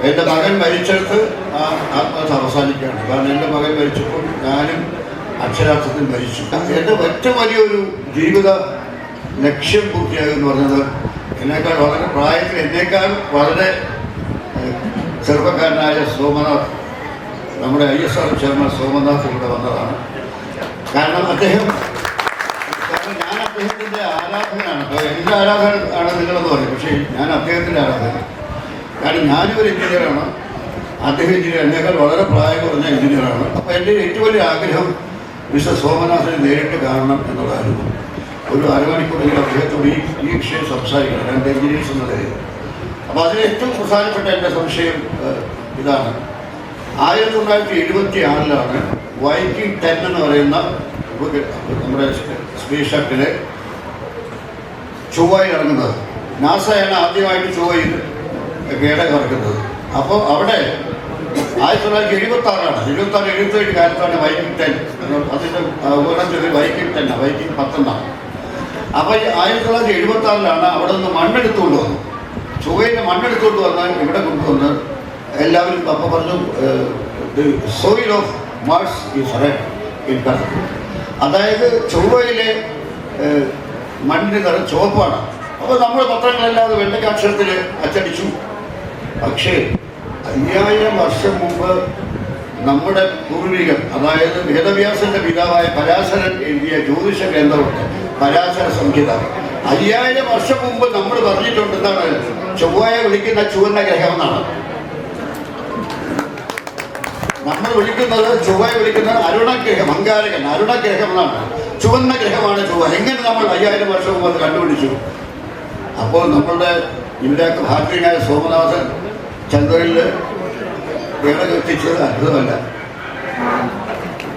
എൻ്റെ മകൻ മരിച്ചിടത്ത് ആ ആത്മഹത്യ അവസാനിക്കുകയാണ്. കാരണം എൻ്റെ മകൻ മരിച്ചപ്പോൾ ഞാനും അക്ഷരാർത്ഥത്തിൽ മരിച്ചു. എൻ്റെ ഏറ്റവും വലിയൊരു ജീവിത ലക്ഷ്യം പൂർത്തിയാകുമെന്ന് പറഞ്ഞത് എന്നേക്കാൾ വളരെ പ്രായത്തിൽ എന്നേക്കാൾ വളരെ ചെറുപ്പക്കാരനായ സോമനാഥ്, നമ്മുടെ ISR ചെയർമാൻ സോമനാഥ് ഇവിടെ വന്നതാണ്. കാരണം ഞാൻ അദ്ദേഹത്തിൻ്റെ ആരാധകനാണ്. എൻ്റെ ആരാധകൻ ആണ് നിങ്ങളെന്ന് പറയും, പക്ഷേ ഞാൻ അദ്ദേഹത്തിൻ്റെ ആരാധകൻ. കാരണം ഞാനൊരു എഞ്ചിനീയറാണ്, അദ്ദേഹം എഞ്ചിനീയർ, എന്നേക്കാൾ വളരെ പ്രായം കുറഞ്ഞ എഞ്ചിനീയറാണ്. അപ്പോൾ എൻ്റെ ഏറ്റവും വലിയ ആഗ്രഹം മിസ്റ്റർ സോമനാഥിനെ നേരിട്ട് കാണണം എന്നുള്ളതായിരുന്നു. ഒരു അരമണിക്കൂറെങ്കിൽ അദ്ദേഹത്തോട് ഈ വിഷയം സംസാരിക്കണം, രണ്ട് എഞ്ചിനീയേഴ്സ് എന്ന നിലയിൽ. അപ്പോൾ അതിന് ഏറ്റവും പ്രധാനപ്പെട്ട എൻ്റെ സംശയം ഇതാണ്. 1976 വൈക്കിംഗ് 10 എന്ന് പറയുന്ന നമ്മുടെ സ്പേസ് ഷട്ടില് ചൊവ്വയിൽ ഇറങ്ങുന്നത്. നാസയാണ് ആദ്യമായിട്ട് ചൊവ്വയിൽ കേടകം ഇറക്കുന്നത്. അപ്പോൾ അവിടെ 1976 77 കാലത്താണ് വൈക്കിംഗ് 10, അതിൻ്റെ ഉപകരണത്തിൽ വൈക്കിംഗ് 10 വൈക്കിംഗ് 10. അപ്പോൾ 1976 അവിടെ നിന്ന് മണ്ണെടുത്തുകൊണ്ട് വന്നു. ചൊവ്വയിലെ മണ്ണെടുത്തുകൊണ്ട് വന്നാൽ ഇവിടെ കൊണ്ടുവന്ന് എല്ലാവരും അപ്പോൾ പറഞ്ഞു soil of Mars is red in colour. അതായത് ചൊവ്വയിലെ മണ്ണിന് നിറം ചുവപ്പാണ്. അപ്പോൾ നമ്മൾ പത്രങ്ങളല്ലാതെ വെള്ളക്കാക്ഷരത്തിൽ അച്ചടിച്ചു. പക്ഷേ 5000 വർഷം മുമ്പ് നമ്മുടെ പൂർവികർ, അതായത് വേദവ്യാസന്റെ പിതാവായ പരാശരൻ എഴുതിയ ജ്യോതിഷ ഗ്രന്ഥമുണ്ട്, പരാശര സംഹിത. 5000 വർഷം മുമ്പ് നമ്മൾ പറഞ്ഞിട്ടുണ്ട് എന്താണ്, ചൊവ്വയെ വിളിക്കുന്ന ചുവന്ന ഗ്രഹം എന്നാണ്. നമ്മൾ വിളിക്കുന്നത് ചൊവ്വയെ വിളിക്കുന്നത് അരുണഗ്രഹം, അങ്കാരകൻ, അരുണഗ്രഹം എന്നാണ്. ചുവന്ന ഗ്രഹമാണ് ചൊവ്വ. എങ്ങനെ നമ്മൾ 5000 വർഷം മുമ്പ് അത് കണ്ടുപിടിച്ചു? അപ്പോൾ നമ്മളുടെ ഇവരൊക്കെ ഭാഗ്യനായ സോമനാഥൻ ചന്ദ്രനിൽ കേടകം എത്തിച്ചത് അത്ഭുതമല്ല.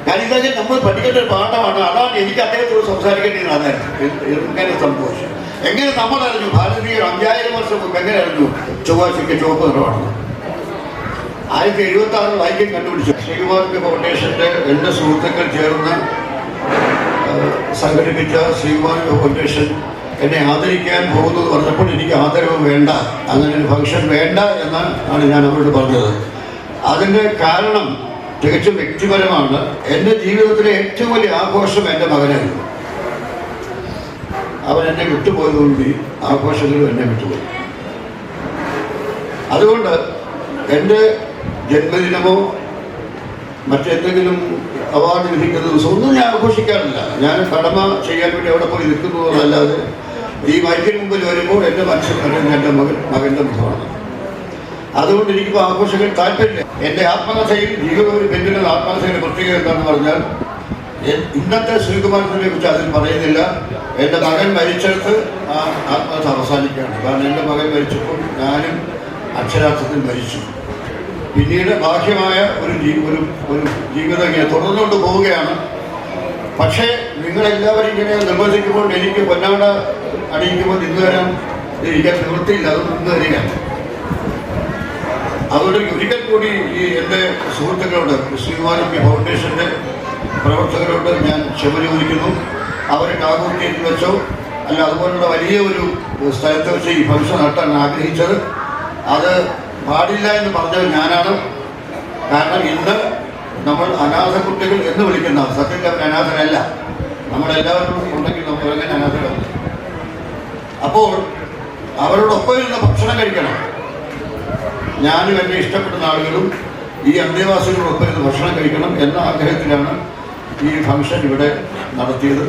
കാരണം ഇതൊക്കെ നമ്മൾ പഠിക്കേണ്ട ഒരു പാഠമാണ്. അതാണ് എനിക്ക് അദ്ദേഹത്തോട് സംസാരിക്കേണ്ടത്. അതായിരുന്നു എങ്ങനെ സംഭവിച്ചു, എങ്ങനെ നമ്മൾ അറിഞ്ഞു, ഭാരതീയർ 5000 വർഷം മുമ്പ് എങ്ങനെ അറിഞ്ഞു ചൊവ്വാഴ്ചയ്ക്ക് ചുവപ്പ് നിറമാണ്. 1976 വൈക്കം കണ്ടുപിടിച്ചു. ശ്രീകുമാരൻ്റെ ഫൗണ്ടേഷൻ്റെ എൻ്റെ സുഹൃത്തുക്കൾ ചേർന്ന് സംഘടിപ്പിച്ച ശ്രീകുമാരൻ്റെ ഫൗണ്ടേഷൻ എന്നെ ആദരിക്കാൻ പോകുന്നത് പറഞ്ഞപ്പോൾ എനിക്ക് ആദരവ് വേണ്ട, അങ്ങനെ ഒരു ഫംഗ്ഷൻ വേണ്ട എന്നാണ് ഞാൻ അവരോട് പറഞ്ഞത്. അതിൻ്റെ കാരണം തികച്ചും വ്യക്തിപരമാണ്. എൻ്റെ ജീവിതത്തിലെ ഏറ്റവും വലിയ ആഘോഷം എൻ്റെ മകനായിരുന്നു. അവൻ എന്നെ വിട്ടുപോയതുകൊണ്ട് ആഘോഷങ്ങളും എന്നെ വിട്ടുപോയി. അതുകൊണ്ട് എൻ്റെ ജന്മദിനമോ മറ്റെന്തെങ്കിലും അവാർഡ് ലഭിക്കുന്ന ദിവസം ഒന്നും ഞാൻ ആഘോഷിക്കാറില്ല. ഞാൻ കടമ ചെയ്യാൻ വേണ്ടി അവിടെ പോയി നിൽക്കുന്നതല്ലാതെ ഈ മൈക്കിന് മുമ്പിൽ വരുമ്പോൾ എൻ്റെ മനസ്സിൽ പറയുന്ന എൻ്റെ മകൻ്റെ മുഖമാണ്. അതുകൊണ്ട് എനിക്കിപ്പോൾ ആഘോഷങ്ങൾ താല്പര്യമില്ല. എൻ്റെ ആത്മകഥയിൽ ജീവിതം ഒരു പിന്നിലുള്ള ആത്മകഥയുടെ പ്രത്യേകത എന്താണെന്ന് പറഞ്ഞാൽ, ഇന്നത്തെ ശ്രീകുമാരനെ കുറിച്ച് അതിൽ പറയുന്നില്ല. എൻ്റെ മകൻ മരിച്ചിടത്ത് ആ ആത്മകഥ അവസാനിക്കുകയാണ്. കാരണം എൻ്റെ മകൻ മരിച്ചപ്പോൾ ഞാനും അക്ഷരാർത്ഥത്തിൽ മരിച്ചു. പിന്നീട് ബാഹ്യമായ ഒരു ജീവിതം ഇങ്ങനെ തുടർന്നുകൊണ്ട് പോവുകയാണ്. പക്ഷേ നിങ്ങളെല്ലാവരും ഇങ്ങനെ നിർബന്ധിക്കുമ്പോൾ എനിക്ക് പൊന്നാട അണിയിക്കുമ്പോൾ ഇന്ന് വരാൻ ഇരിക്കാൻ നിവൃത്തിയില്ല. അത് നിന്ന് വരികയാണ്. അതുകൊണ്ട് ഒരിക്കൽ കൂടി ഈ എൻ്റെ സുഹൃത്തുക്കളോട്, ശ്രീകുമാരൻ ഫൗണ്ടേഷൻ്റെ പ്രവർത്തകരോട് ഞാൻ ക്ഷമ ചോദിക്കുന്നു. അവർ കാകൂർത്തിയിൽ വെച്ചോ അല്ല അതുപോലുള്ള വലിയ ഒരു സ്ഥലത്ത് വെച്ച് ഈ ഫംഗ്ഷൻ നടത്താൻ ആഗ്രഹിച്ചത്. അത് പാടില്ല എന്ന് പറഞ്ഞത് ഞാനാണ്. കാരണം ഇന്ന് നമ്മൾ അനാഥ കുട്ടികൾ എന്ന് വിളിക്കുന്ന, സത്യത്തിൽ അവർ അനാഥരല്ല. നമ്മളെല്ലാവരും ഉണ്ടെങ്കിൽ നമുക്ക് എങ്ങനെ അനാഥരാണ്? അപ്പോൾ അവരോടൊപ്പം ഇരുന്ന് ഭക്ഷണം കഴിക്കണം. ഞാനും എന്നെ ഇഷ്ടപ്പെടുന്ന ആളുകളും ഈ അന്തേവാസികളോടൊപ്പം ഇരുന്ന് ഭക്ഷണം കഴിക്കണം എന്ന ആഗ്രഹത്തിലാണ് ഈ ഫംഗ്ഷൻ ഇവിടെ നടത്തിയത്.